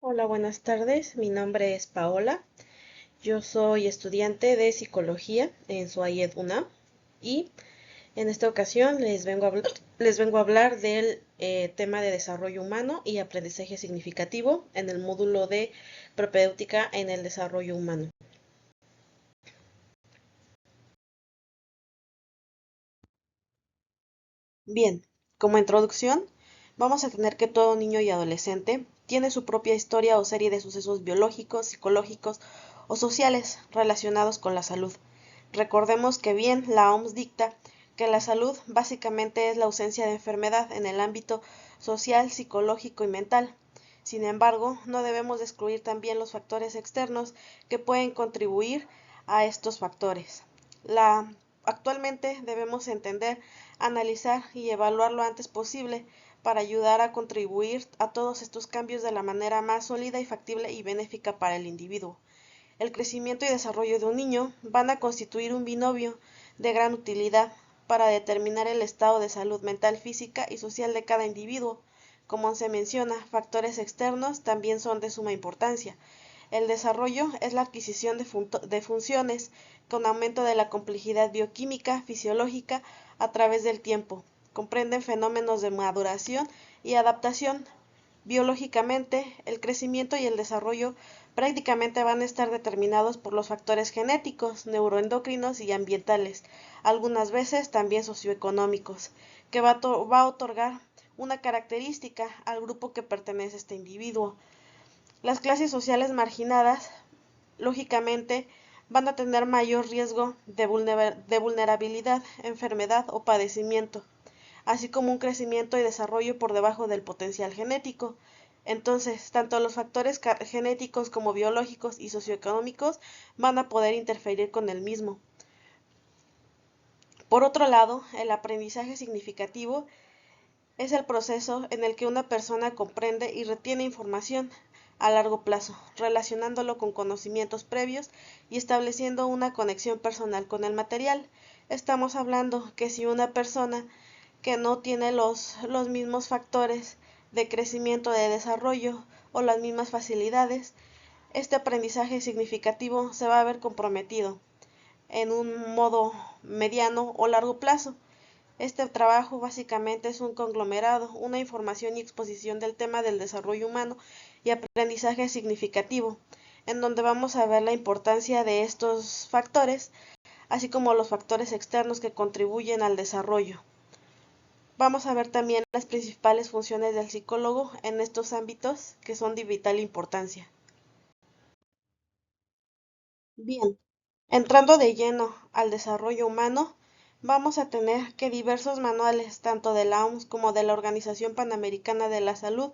Hola, buenas tardes. Mi nombre es Paola. Yo soy estudiante de psicología en SUAYED UNAM y en esta ocasión les vengo a hablar del tema de desarrollo humano y aprendizaje significativo en el módulo de propedéutica en el desarrollo humano. Bien, como introducción, vamos a tener que todo niño y adolescente tiene su propia historia o serie de sucesos biológicos, psicológicos o sociales relacionados con la salud. Recordemos que bien la OMS dicta que la salud básicamente es la ausencia de enfermedad en el ámbito social, psicológico y mental. Sin embargo, no debemos excluir también los factores externos que pueden contribuir a estos factores. Actualmente debemos entender, analizar y evaluar lo antes posible para ayudar a contribuir a todos estos cambios de la manera más sólida y factible y benéfica para el individuo. El crecimiento y desarrollo de un niño van a constituir un binomio de gran utilidad para determinar el estado de salud mental, física y social de cada individuo. Como se menciona, factores externos también son de suma importancia. El desarrollo es la adquisición de funciones con aumento de la complejidad bioquímica, fisiológica a través del tiempo. Comprenden fenómenos de maduración y adaptación. Biológicamente, el crecimiento y el desarrollo prácticamente van a estar determinados por los factores genéticos, neuroendocrinos y ambientales, algunas veces también socioeconómicos, que va a otorgar una característica al grupo que pertenece a este individuo. Las clases sociales marginadas, lógicamente, van a tener mayor riesgo de vulnerabilidad, enfermedad o padecimiento, así como un crecimiento y desarrollo por debajo del potencial genético. Entonces, tanto los factores genéticos como biológicos y socioeconómicos van a poder interferir con el mismo. Por otro lado, el aprendizaje significativo es el proceso en el que una persona comprende y retiene información a largo plazo, relacionándolo con conocimientos previos y estableciendo una conexión personal con el material. Estamos hablando que si una persona que no tiene los mismos factores de crecimiento, de desarrollo o las mismas facilidades, este aprendizaje significativo se va a ver comprometido en un modo mediano o largo plazo. Este trabajo básicamente es un conglomerado, una información y exposición del tema del desarrollo humano y aprendizaje significativo, en donde vamos a ver la importancia de estos factores, así como los factores externos que contribuyen al desarrollo. Vamos a ver también las principales funciones del psicólogo en estos ámbitos que son de vital importancia. Bien, entrando de lleno al desarrollo humano, vamos a tener que diversos manuales, tanto de la OMS como de la Organización Panamericana de la Salud,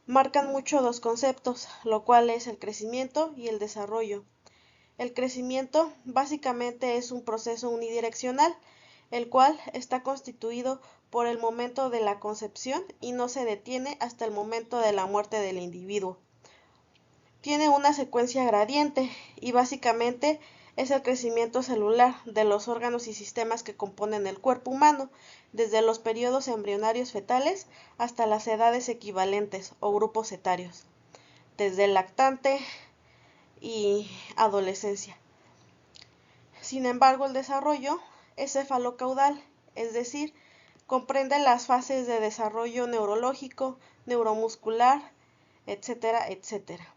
marcan mucho dos conceptos, lo cual es el crecimiento y el desarrollo. El crecimiento básicamente es un proceso unidireccional, el cual está constituido por el momento de la concepción y no se detiene hasta el momento de la muerte del individuo. Tiene una secuencia gradiente y básicamente es el crecimiento celular de los órganos y sistemas que componen el cuerpo humano, desde los periodos embrionarios fetales hasta las edades equivalentes o grupos etarios, desde el lactante y adolescencia. Sin embargo, el desarrollo es cefalocaudal, es decir, comprende las fases de desarrollo neurológico, neuromuscular, etcétera, etcétera.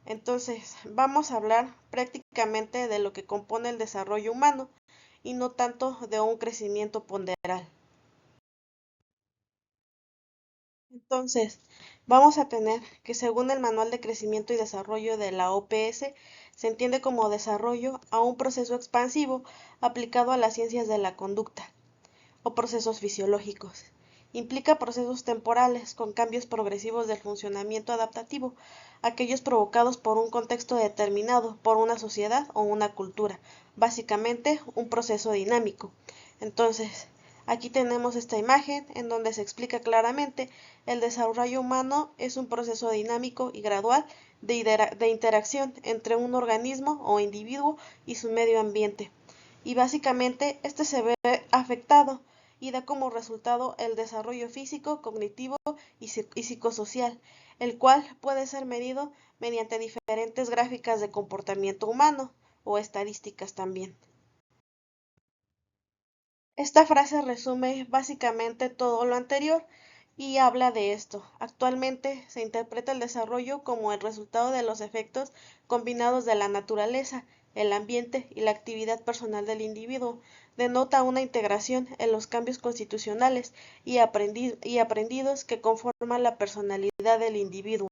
Entonces, vamos a hablar prácticamente de lo que compone el desarrollo humano y no tanto de un crecimiento ponderal. Entonces, vamos a tener que según el Manual de Crecimiento y Desarrollo de la OPS, se entiende como desarrollo a un proceso expansivo aplicado a las ciencias de la conducta o procesos fisiológicos. Implica procesos temporales con cambios progresivos del funcionamiento adaptativo, aquellos provocados por un contexto determinado, por una sociedad o una cultura, básicamente un proceso dinámico. Entonces, aquí tenemos esta imagen en donde se explica claramente el desarrollo humano es un proceso dinámico y gradual de interacción entre un organismo o individuo y su medio ambiente. Y básicamente este se ve afectado y da como resultado el desarrollo físico, cognitivo y psicosocial, el cual puede ser medido mediante diferentes gráficas de comportamiento humano o estadísticas también. Esta frase resume básicamente todo lo anterior y habla de esto. Actualmente se interpreta el desarrollo como el resultado de los efectos combinados de la naturaleza, el ambiente y la actividad personal del individuo. Denota una integración en los cambios constitucionales y aprendidos que conforman la personalidad del individuo.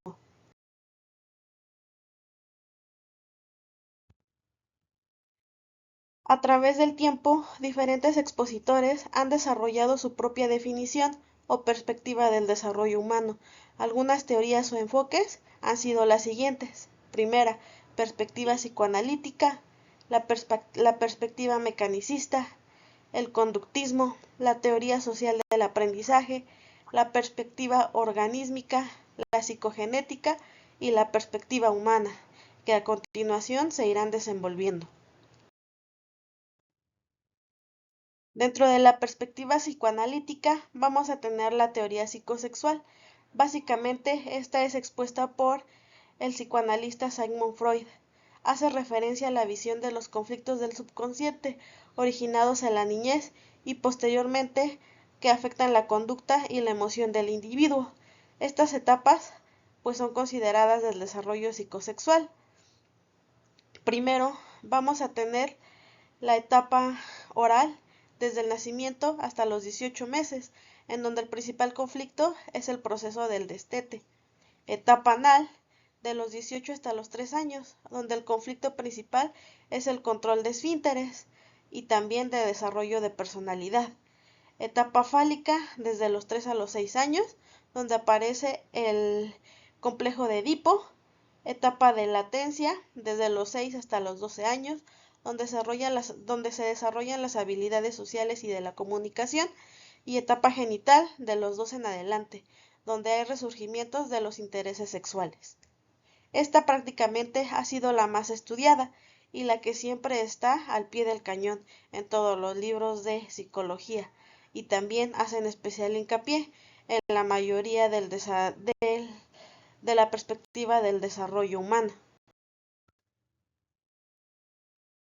A través del tiempo, diferentes expositores han desarrollado su propia definición o perspectiva del desarrollo humano. Algunas teorías o enfoques han sido las siguientes. Primera, perspectiva psicoanalítica, la perspectiva mecanicista, el conductismo, la teoría social del aprendizaje, la perspectiva organísmica, la psicogenética y la perspectiva humana, que a continuación se irán desenvolviendo. Dentro de la perspectiva psicoanalítica vamos a tener la teoría psicosexual. Básicamente, esta es expuesta por el psicoanalista Sigmund Freud. Hace referencia a la visión de los conflictos del subconsciente originados en la niñez y posteriormente que afectan la conducta y la emoción del individuo. Estas etapas pues son consideradas del desarrollo psicosexual. Primero vamos a tener la etapa oral desde el nacimiento hasta los 18 meses, en donde el principal conflicto es el proceso del destete. Etapa anal de los 18 hasta los 3 años, donde el conflicto principal es el control de esfínteres y también de desarrollo de personalidad. Etapa fálica desde los 3 a los 6 años, donde aparece el complejo de Edipo. Etapa de latencia desde los 6 hasta los 12 años, donde se desarrollan las habilidades sociales y de la comunicación, y etapa genital de los 12 en adelante, donde hay resurgimientos de los intereses sexuales. Esta prácticamente ha sido la más estudiada y la que siempre está al pie del cañón en todos los libros de psicología, y también hacen especial hincapié en la mayoría de la perspectiva del desarrollo humano.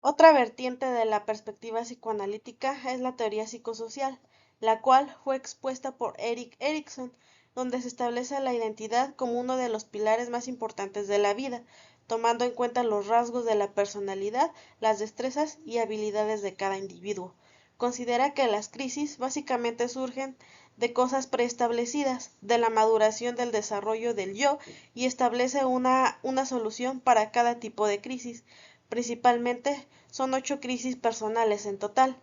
Otra vertiente de la perspectiva psicoanalítica es la teoría psicosocial, la cual fue expuesta por Erik Erikson, donde se establece la identidad como uno de los pilares más importantes de la vida, tomando en cuenta los rasgos de la personalidad, las destrezas y habilidades de cada individuo. Considera que las crisis básicamente surgen de cosas preestablecidas, de la maduración del desarrollo del yo, y establece una solución para cada tipo de crisis. Principalmente son 8 crisis personales en total.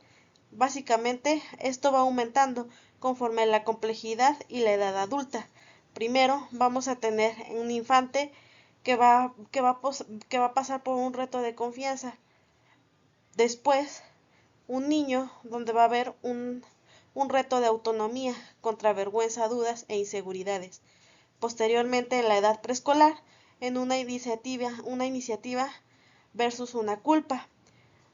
Básicamente, esto va aumentando conforme la complejidad y la edad adulta. Primero vamos a tener un infante que va a pasar por un reto de confianza. Después, un niño donde va a haber un reto de autonomía contra vergüenza, dudas e inseguridades. Posteriormente, en la edad preescolar, en una iniciativa versus una culpa.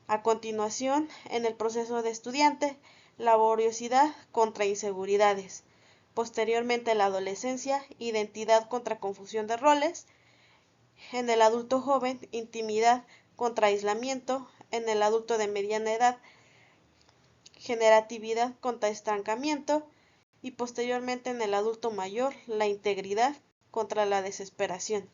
A continuación, en el proceso de estudiante, laboriosidad contra inseguridades. Posteriormente, en la adolescencia, identidad contra confusión de roles. En el adulto joven, intimidad contra aislamiento. En el adulto de mediana edad, generatividad contra estancamiento. Y posteriormente, en el adulto mayor, la integridad contra la desesperación.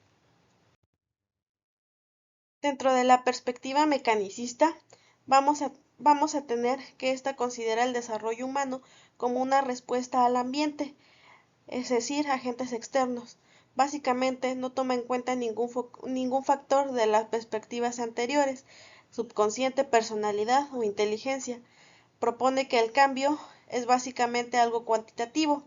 Dentro de la perspectiva mecanicista, vamos a tener que ésta considera el desarrollo humano como una respuesta al ambiente, es decir, agentes externos. Básicamente no toma en cuenta ningún factor de las perspectivas anteriores, subconsciente, personalidad o inteligencia. Propone que el cambio es básicamente algo cuantitativo,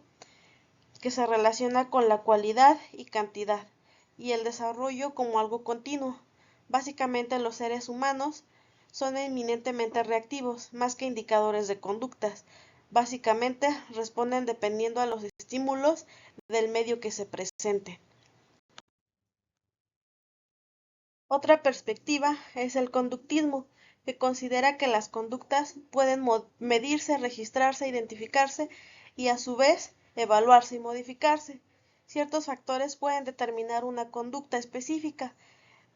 que se relaciona con la cualidad y cantidad, y el desarrollo como algo continuo. Básicamente los seres humanos son eminentemente reactivos, más que indicadores de conductas. Básicamente responden dependiendo a los estímulos del medio que se presente. Otra perspectiva es el conductismo, que considera que las conductas pueden medirse, registrarse, identificarse y a su vez evaluarse y modificarse. Ciertos factores pueden determinar una conducta específica.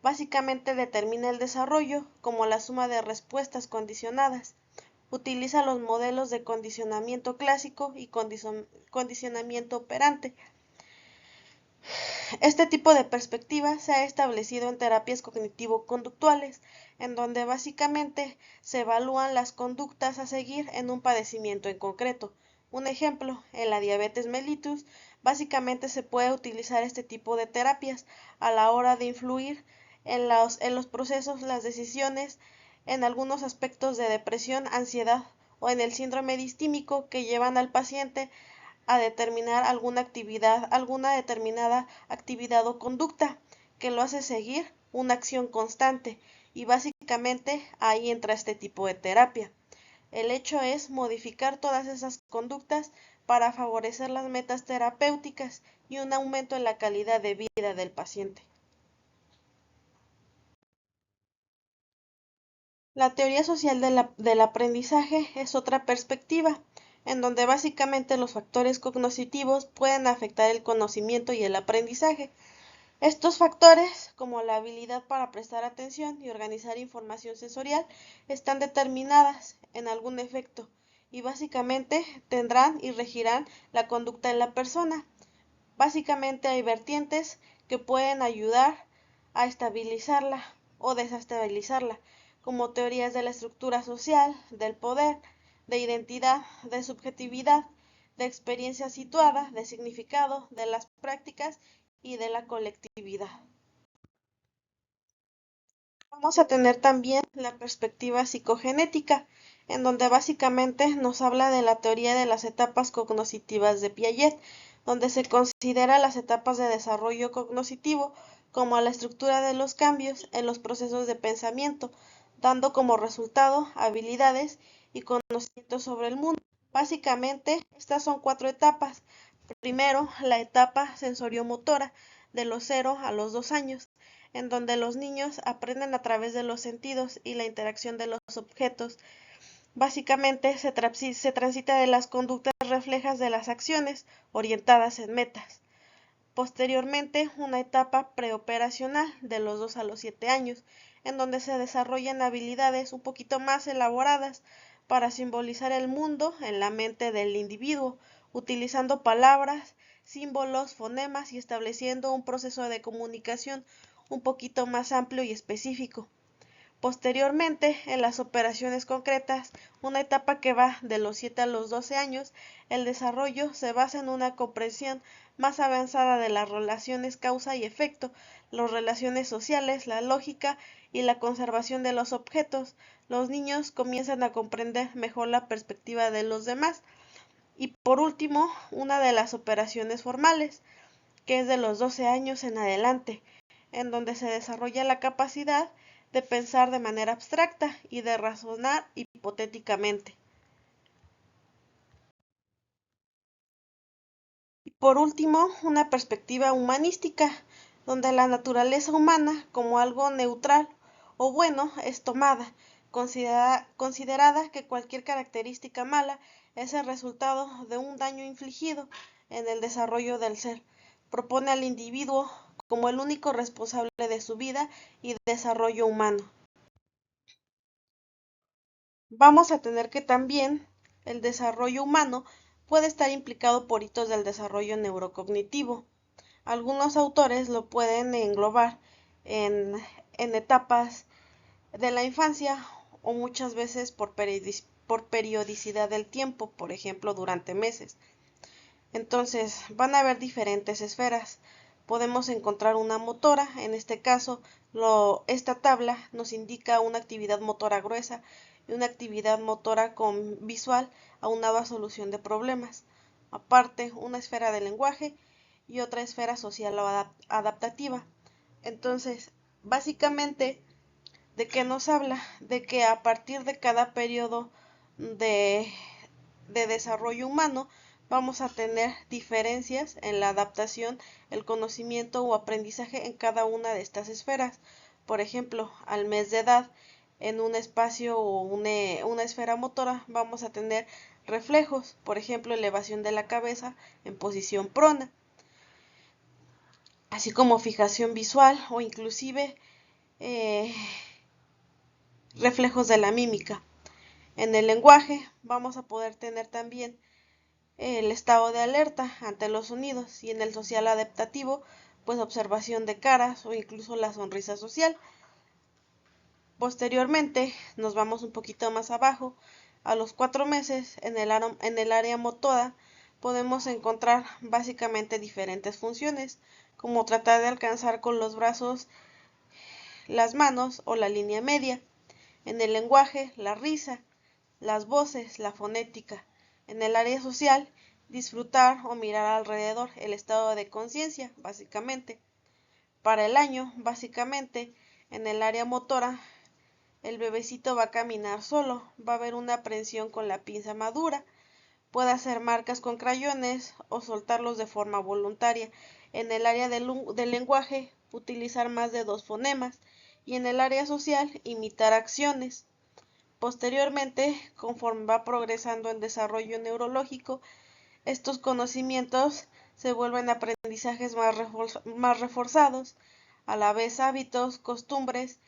Básicamente determina el desarrollo como la suma de respuestas condicionadas. Utiliza los modelos de condicionamiento clásico y condicionamiento operante. Este tipo de perspectiva se ha establecido en terapias cognitivo-conductuales, en donde básicamente se evalúan las conductas a seguir en un padecimiento en concreto. Un ejemplo, en la diabetes mellitus, básicamente se puede utilizar este tipo de terapias a la hora de influir en los procesos, las decisiones, en algunos aspectos de depresión, ansiedad o en el síndrome distímico que llevan al paciente a determinar alguna determinada actividad o conducta que lo hace seguir una acción constante y básicamente ahí entra este tipo de terapia. El hecho es modificar todas esas conductas para favorecer las metas terapéuticas y un aumento en la calidad de vida del paciente. La teoría social del aprendizaje es otra perspectiva, en donde básicamente los factores cognitivos pueden afectar el conocimiento y el aprendizaje. Estos factores, como la habilidad para prestar atención y organizar información sensorial, están determinadas en algún efecto y básicamente tendrán y regirán la conducta de la persona. Básicamente hay vertientes que pueden ayudar a estabilizarla o desestabilizarla, como teorías de la estructura social, del poder, de identidad, de subjetividad, de experiencia situada, de significado, de las prácticas y de la colectividad. Vamos a tener también la perspectiva psicogenética, en donde básicamente nos habla de la teoría de las etapas cognitivas de Piaget, donde se considera las etapas de desarrollo cognitivo como la estructura de los cambios en los procesos de pensamiento, dando como resultado habilidades y conocimientos sobre el mundo. Básicamente, estas son 4 etapas. Primero, la etapa sensoriomotora, de los 0 a los 2 años, en donde los niños aprenden a través de los sentidos y la interacción de los objetos. Básicamente se transita de las conductas reflejas de las acciones orientadas en metas. Posteriormente, una etapa preoperacional de los 2 a los 7 años, en donde se desarrollan habilidades un poquito más elaboradas para simbolizar el mundo en la mente del individuo, utilizando palabras, símbolos, fonemas y estableciendo un proceso de comunicación un poquito más amplio y específico. Posteriormente, en las operaciones concretas, una etapa que va de los 7 a los 12 años, el desarrollo se basa en una comprensión más avanzada de las relaciones causa y efecto, las relaciones sociales, la lógica y la conservación de los objetos. Los niños comienzan a comprender mejor la perspectiva de los demás. Y por último, una de las operaciones formales, que es de los 12 años en adelante, en donde se desarrolla la capacidad de pensar de manera abstracta y de razonar hipotéticamente. Y por último, una perspectiva humanística, donde la naturaleza humana como algo neutral o bueno es tomada, considerada que cualquier característica mala es el resultado de un daño infligido en el desarrollo del ser. Propone al individuo como el único responsable de su vida y desarrollo humano. Vamos a tener que también el desarrollo humano puede estar implicado por hitos del desarrollo neurocognitivo. Algunos autores lo pueden englobar en, en etapas de la infancia o muchas veces por periodicidad del tiempo, por ejemplo, durante meses. Entonces, van a haber diferentes esferas. Podemos encontrar una motora, en este caso, esta tabla nos indica una actividad motora gruesa y una actividad motora con visual aunado a solución de problemas. Aparte, una esfera de lenguaje y otra esfera social o adaptativa. Entonces, básicamente, ¿de qué nos habla? De que a partir de cada periodo de, de desarrollo humano, vamos a tener diferencias en la adaptación, el conocimiento o aprendizaje en cada una de estas esferas. Por ejemplo, al mes de edad, en un espacio o una esfera motora vamos a tener reflejos, por ejemplo, elevación de la cabeza en posición prona, así como fijación visual o inclusive eh, reflejos de la mímica. En el lenguaje vamos a poder tener también el estado de alerta ante los sonidos y en el social adaptativo, pues observación de caras o incluso la sonrisa social. Posteriormente nos vamos un poquito más abajo, a los 4 meses en el área motora podemos encontrar básicamente diferentes funciones, como tratar de alcanzar con los brazos las manos o la línea media. En el lenguaje, la risa, las voces, la fonética. En el área social, disfrutar o mirar alrededor, el estado de conciencia, básicamente. Para el año, básicamente, en el área motora, el bebecito va a caminar solo, va a haber una aprensión con la pinza madura, puede hacer marcas con crayones o soltarlos de forma voluntaria. En el área del lenguaje, utilizar más de 2 fonemas y en el área social, imitar acciones. Posteriormente, conforme va progresando el desarrollo neurológico, estos conocimientos se vuelven aprendizajes más reforzados, a la vez hábitos, costumbres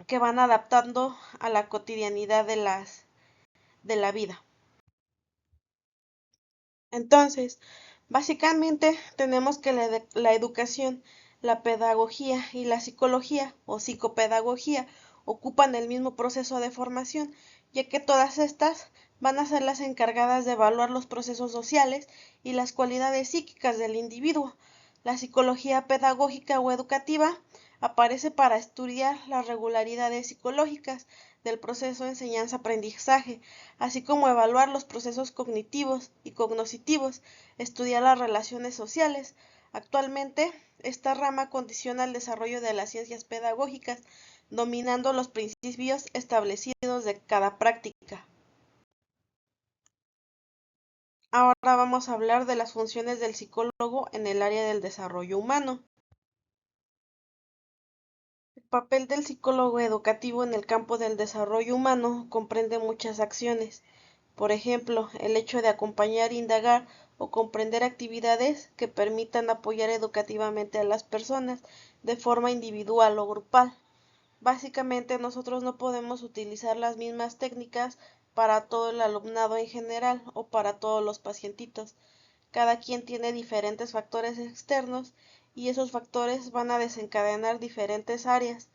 que van adaptando a la cotidianidad de la vida. Entonces, básicamente tenemos que la educación, la pedagogía y la psicología o psicopedagogía ocupan el mismo proceso de formación, ya que todas estas van a ser las encargadas de evaluar los procesos sociales y las cualidades psíquicas del individuo. La psicología pedagógica o educativa aparece para estudiar las regularidades psicológicas del proceso de enseñanza-aprendizaje, así como evaluar los procesos cognitivos y cognoscitivos, estudiar las relaciones sociales. Actualmente, esta rama condiciona el desarrollo de las ciencias pedagógicas, dominando los principios establecidos de cada práctica. Ahora vamos a hablar de las funciones del psicólogo en el área del desarrollo humano. El papel del psicólogo educativo en el campo del desarrollo humano comprende muchas acciones. Por ejemplo, el hecho de acompañar, indagar o comprender actividades que permitan apoyar educativamente a las personas de forma individual o grupal. Básicamente, nosotros no podemos utilizar las mismas técnicas para todo el alumnado en general o para todos los pacientitos. Cada quien tiene diferentes factores externos y esos factores van a desencadenar diferentes áreas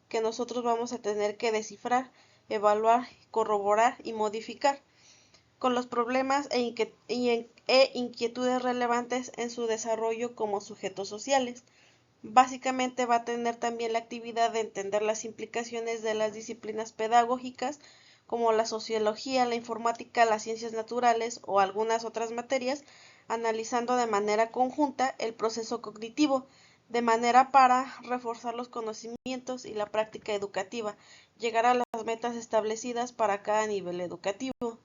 que nosotros vamos a tener que descifrar, evaluar, corroborar y modificar con los problemas e inquietudes relevantes en su desarrollo como sujetos sociales. Básicamente va a tener también la actividad de entender las implicaciones de las disciplinas pedagógicas como la sociología, la informática, las ciencias naturales o algunas otras materias, analizando de manera conjunta el proceso cognitivo, de manera para reforzar los conocimientos y la práctica educativa, llegar a las metas establecidas para cada nivel educativo.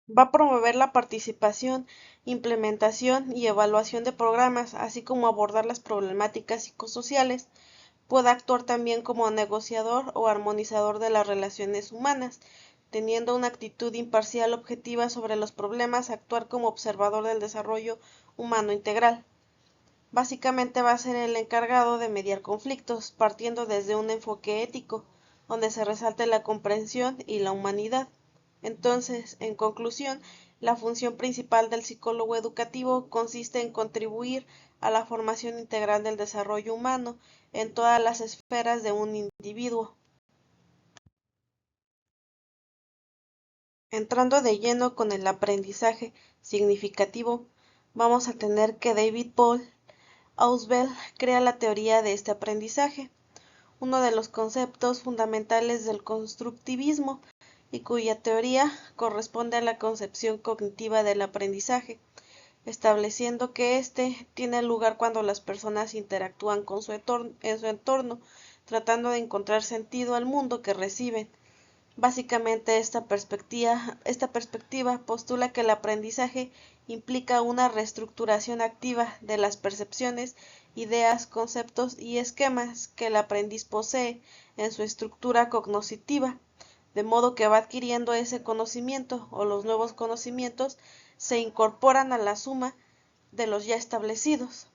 Va a promover la participación, implementación y evaluación de programas, así como abordar las problemáticas psicosociales. Puede actuar también como negociador o armonizador de las relaciones humanas, teniendo una actitud imparcial objetiva sobre los problemas, actuar como observador del desarrollo humano integral. Básicamente va a ser el encargado de mediar conflictos, partiendo desde un enfoque ético, donde se resalte la comprensión y la humanidad. Entonces, en conclusión, la función principal del psicólogo educativo consiste en contribuir a la formación integral del desarrollo humano en todas las esferas de un individuo. Entrando de lleno con el aprendizaje significativo, vamos a tener que David Paul Ausubel crea la teoría de este aprendizaje, uno de los conceptos fundamentales del constructivismo y cuya teoría corresponde a la concepción cognitiva del aprendizaje, estableciendo que éste tiene lugar cuando las personas interactúan en su entorno, tratando de encontrar sentido al mundo que reciben. Básicamente esta perspectiva postula que el aprendizaje implica una reestructuración activa de las percepciones, ideas, conceptos y esquemas que el aprendiz posee en su estructura cognitiva, de modo que va adquiriendo ese conocimiento o los nuevos conocimientos se incorporan a la suma de los ya establecidos.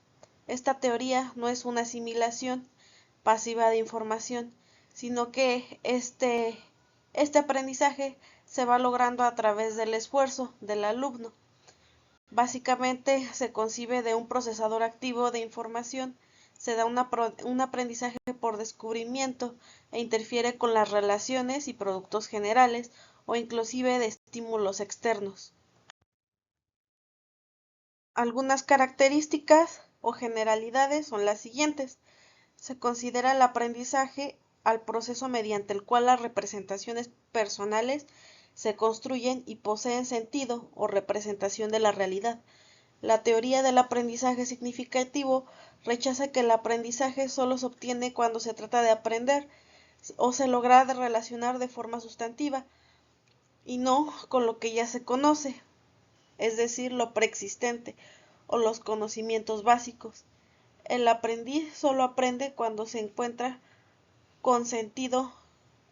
Esta teoría no es una asimilación pasiva de información, sino que este aprendizaje se va logrando a través del esfuerzo del alumno. Básicamente se concibe de un procesador activo de información, se da un aprendizaje por descubrimiento e interfiere con las relaciones y productos generales o inclusive de estímulos externos. Algunas características o generalidades son las siguientes. Se considera el aprendizaje al proceso mediante el cual las representaciones personales se construyen y poseen sentido o representación de la realidad. La teoría del aprendizaje significativo rechaza que el aprendizaje solo se obtiene cuando se trata de aprender o se logra relacionar de forma sustantiva y no con lo que ya se conoce, es decir, lo preexistente o los conocimientos básicos. El aprendiz solo aprende cuando se encuentra con sentido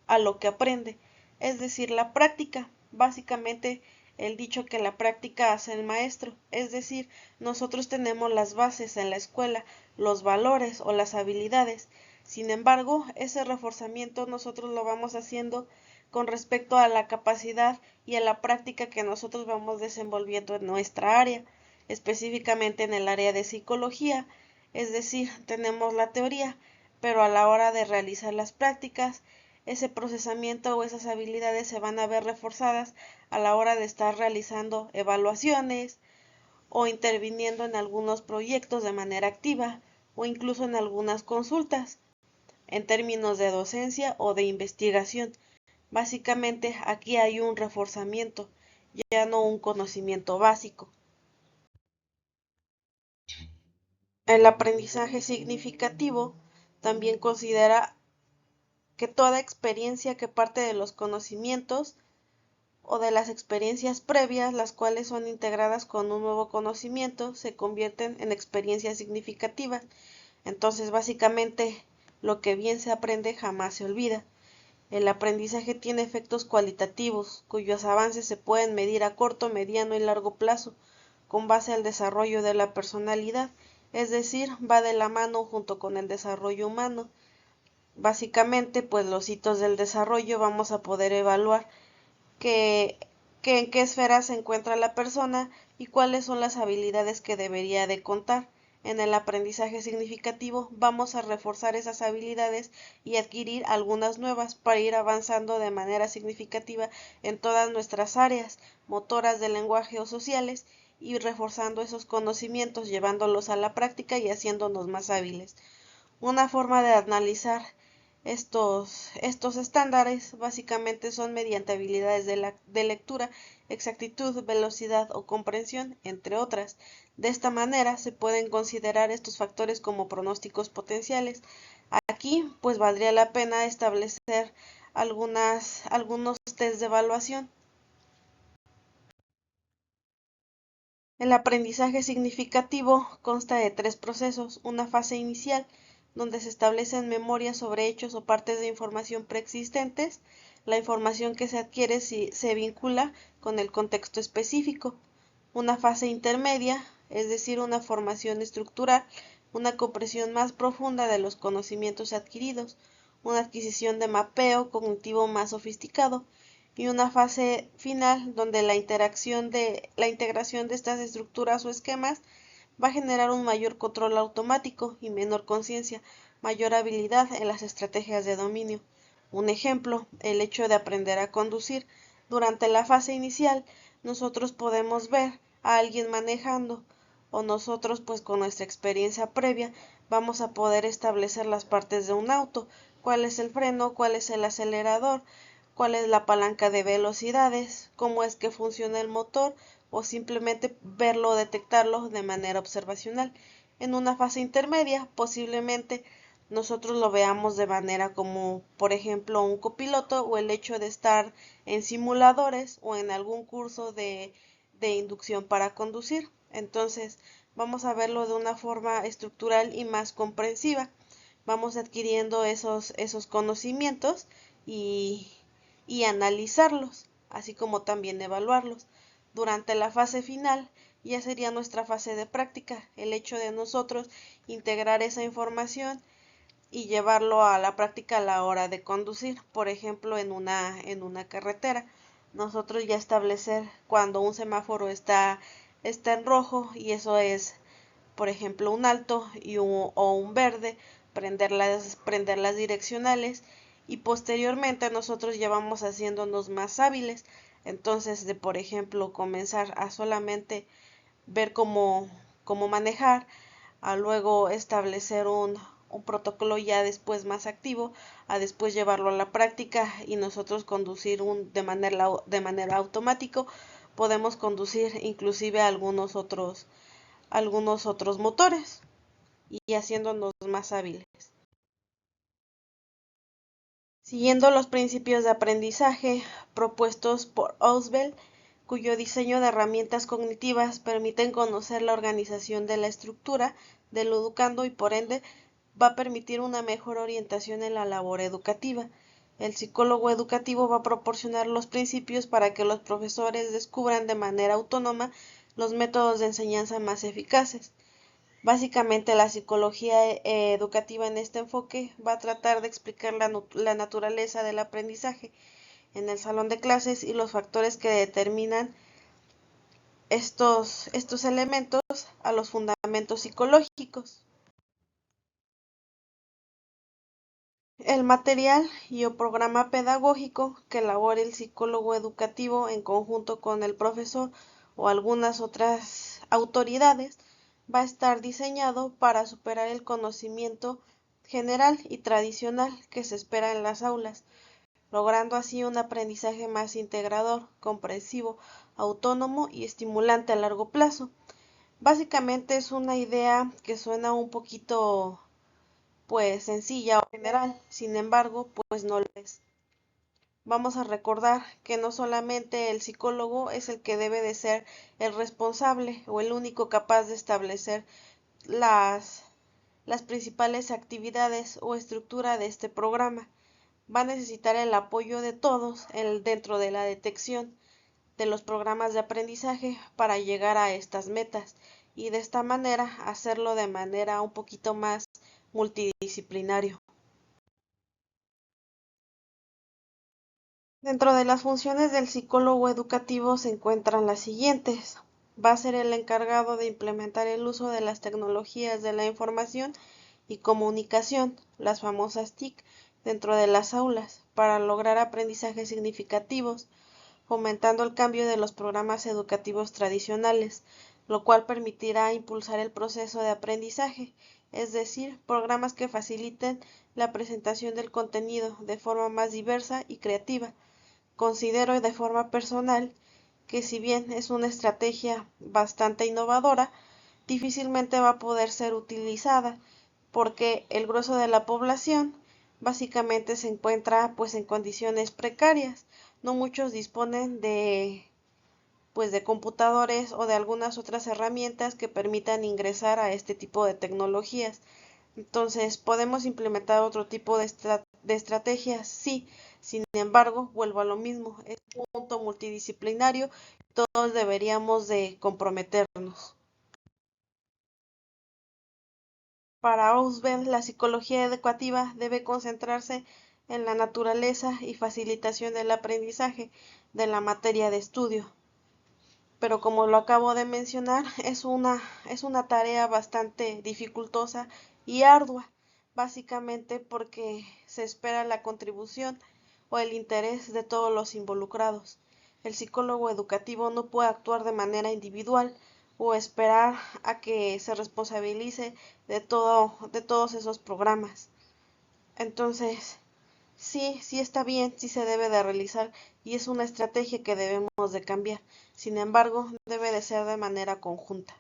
a lo que aprende, es decir, la práctica. Básicamente el dicho que la práctica hace el maestro, es decir, nosotros tenemos las bases en la escuela, los valores o las habilidades. Sin embargo, ese reforzamiento nosotros lo vamos haciendo con respecto a la capacidad y a la práctica que nosotros vamos desenvolviendo en nuestra área, específicamente en el área de psicología, es decir, tenemos la teoría, pero a la hora de realizar las prácticas, ese procesamiento o esas habilidades se van a ver reforzadas a la hora de estar realizando evaluaciones o interviniendo en algunos proyectos de manera activa o incluso en algunas consultas en términos de docencia o de investigación. Básicamente aquí hay un reforzamiento, ya no un conocimiento básico. El aprendizaje significativo también considera que toda experiencia que parte de los conocimientos o de las experiencias previas, las cuales son integradas con un nuevo conocimiento, se convierten en experiencias significativas. Entonces, básicamente, lo que bien se aprende jamás se olvida. El aprendizaje tiene efectos cualitativos, cuyos avances se pueden medir a corto, mediano y largo plazo, con base al desarrollo de la personalidad, es decir, va de la mano junto con el desarrollo humano. Básicamente, pues los hitos del desarrollo vamos a poder evaluar que, en qué esfera se encuentra la persona y cuáles son las habilidades que debería de contar. En el aprendizaje significativo vamos a reforzar esas habilidades y adquirir algunas nuevas para ir avanzando de manera significativa en todas nuestras áreas motoras del lenguaje o sociales y reforzando esos conocimientos, llevándolos a la práctica y haciéndonos más hábiles. Una forma de analizar estos estándares básicamente son mediante habilidades de lectura, exactitud, velocidad o comprensión, entre otras. De esta manera se pueden considerar estos factores como pronósticos potenciales. Aquí pues valdría la pena establecer algunos test de evaluación. El aprendizaje significativo consta de tres procesos: una fase inicial, donde se establecen memorias sobre hechos o partes de información preexistentes. La información que se adquiere se vincula con el contexto específico. Una fase intermedia, es decir, una formación estructural, una comprensión más profunda de los conocimientos adquiridos, una adquisición de mapeo cognitivo más sofisticado, y una fase final donde la integración de estas estructuras o esquemas va a generar un mayor control automático y menor conciencia, mayor habilidad en las estrategias de dominio. Un ejemplo, el hecho de aprender a conducir. Durante la fase inicial, nosotros podemos ver a alguien manejando, o nosotros pues con nuestra experiencia previa vamos a poder establecer las partes de un auto, cuál es el freno, cuál es el acelerador, cuál es la palanca de velocidades, cómo es que funciona el motor, o simplemente verlo o detectarlo de manera observacional. En una fase intermedia, posiblemente nosotros lo veamos de manera como, por ejemplo, un copiloto o el hecho de estar en simuladores o en algún curso de inducción para conducir. Entonces, vamos a verlo de una forma estructural y más comprensiva. Vamos adquiriendo esos conocimientos y, y analizarlos, así como también evaluarlos. Durante la fase final ya sería nuestra fase de práctica, el hecho de nosotros integrar esa información y llevarlo a la práctica a la hora de conducir, por ejemplo, en una carretera. Nosotros ya establecer cuando un semáforo está en rojo y eso es, por ejemplo, un alto o un verde, prender las direccionales y posteriormente nosotros ya vamos haciéndonos más hábiles. Entonces, de por ejemplo, comenzar a solamente ver cómo manejar, a luego establecer un protocolo ya después más activo, a después llevarlo a la práctica y nosotros conducir de manera automático, podemos conducir inclusive algunos otros motores y haciéndonos más hábiles. Siguiendo los principios de aprendizaje propuestos por Ausubel, cuyo diseño de herramientas cognitivas permiten conocer la organización de la estructura del educando y por ende va a permitir una mejor orientación en la labor educativa. El psicólogo educativo va a proporcionar los principios para que los profesores descubran de manera autónoma los métodos de enseñanza más eficaces. Básicamente la psicología educativa en este enfoque va a tratar de explicar la naturaleza del aprendizaje en el salón de clases y los factores que determinan estos elementos a los fundamentos psicológicos. El material y o programa pedagógico que elabore el psicólogo educativo en conjunto con el profesor o algunas otras autoridades va a estar diseñado para superar el conocimiento general y tradicional que se espera en las aulas, logrando así un aprendizaje más integrador, comprensivo, autónomo y estimulante a largo plazo. Básicamente es una idea que suena un poquito pues sencilla o general, sin embargo, pues no lo es. Vamos a recordar que no solamente el psicólogo es el que debe de ser el responsable o el único capaz de establecer las, las principales actividades o estructura de este programa. Va a necesitar el apoyo de todos dentro de la detección de los programas de aprendizaje para llegar a estas metas y de esta manera hacerlo de manera un poquito más multidisciplinario. Dentro de las funciones del psicólogo educativo se encuentran las siguientes. Va a ser el encargado de implementar el uso de las tecnologías de la información y comunicación, las famosas TIC, dentro de las aulas, para lograr aprendizajes significativos, fomentando el cambio de los programas educativos tradicionales, lo cual permitirá impulsar el proceso de aprendizaje, es decir, programas que faciliten la presentación del contenido de forma más diversa y creativa. Considero de forma personal que si bien es una estrategia bastante innovadora, difícilmente va a poder ser utilizada porque el grueso de la población básicamente se encuentra pues en condiciones precarias. No muchos disponen de computadores o de algunas otras herramientas que permitan ingresar a este tipo de tecnologías. Entonces, ¿podemos implementar otro tipo de estrategias? Sí, sin embargo, vuelvo a lo mismo, es un punto multidisciplinario, todos deberíamos de comprometernos. Para Ausubel, la psicología educativa debe concentrarse en la naturaleza y facilitación del aprendizaje de la materia de estudio. Pero como lo acabo de mencionar, es una tarea bastante dificultosa y ardua, básicamente porque se espera la contribución o el interés de todos los involucrados. El psicólogo educativo no puede actuar de manera individual o esperar a que se responsabilice de todos esos programas. Entonces, sí, sí está bien, sí se debe de realizar y es una estrategia que debemos de cambiar. Sin embargo, debe de ser de manera conjunta.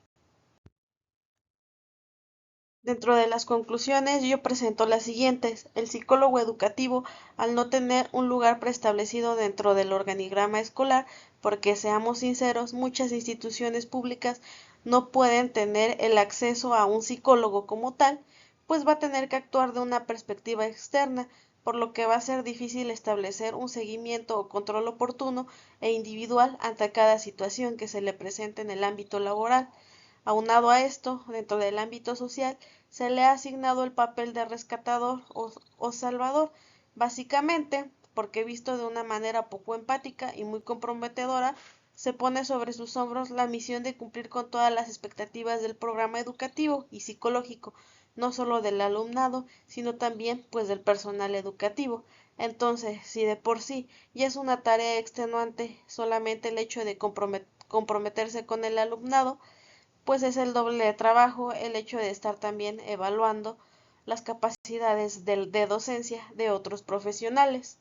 Dentro de las conclusiones yo presento las siguientes. El psicólogo educativo, al no tener un lugar preestablecido dentro del organigrama escolar, porque seamos sinceros, muchas instituciones públicas no pueden tener el acceso a un psicólogo como tal, pues va a tener que actuar de una perspectiva externa, por lo que va a ser difícil establecer un seguimiento o control oportuno e individual ante cada situación que se le presente en el ámbito laboral. Aunado a esto, dentro del ámbito social, se le ha asignado el papel de rescatador o salvador, básicamente porque visto de una manera poco empática y muy comprometedora, se pone sobre sus hombros la misión de cumplir con todas las expectativas del programa educativo y psicológico, no solo del alumnado, sino también pues del personal educativo. Entonces, si de por sí ya es una tarea extenuante solamente el hecho de comprometerse con el alumnado, pues es el doble de trabajo el hecho de estar también evaluando las capacidades de docencia de otros profesionales.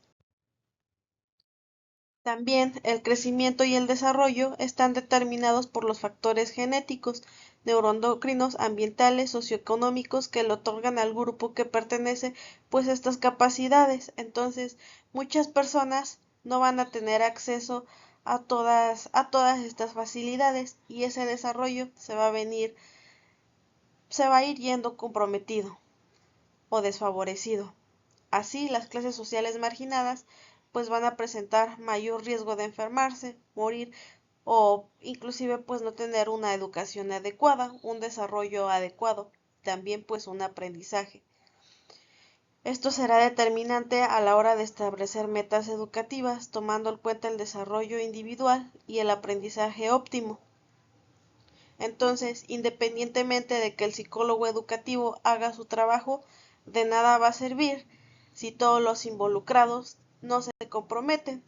También el crecimiento y el desarrollo están determinados por los factores genéticos, neuroendocrinos, ambientales, socioeconómicos que le otorgan al grupo que pertenece pues estas capacidades. Entonces, muchas personas no van a tener acceso a todas estas facilidades y ese desarrollo se va a ir yendo comprometido o desfavorecido. Así, las clases sociales marginadas pues van a presentar mayor riesgo de enfermarse, morir o inclusive pues no tener una educación adecuada, un desarrollo adecuado, también pues un aprendizaje. Esto será determinante a la hora de establecer metas educativas, tomando en cuenta el desarrollo individual y el aprendizaje óptimo. Entonces, independientemente de que el psicólogo educativo haga su trabajo, de nada va a servir si todos los involucrados no se comprometen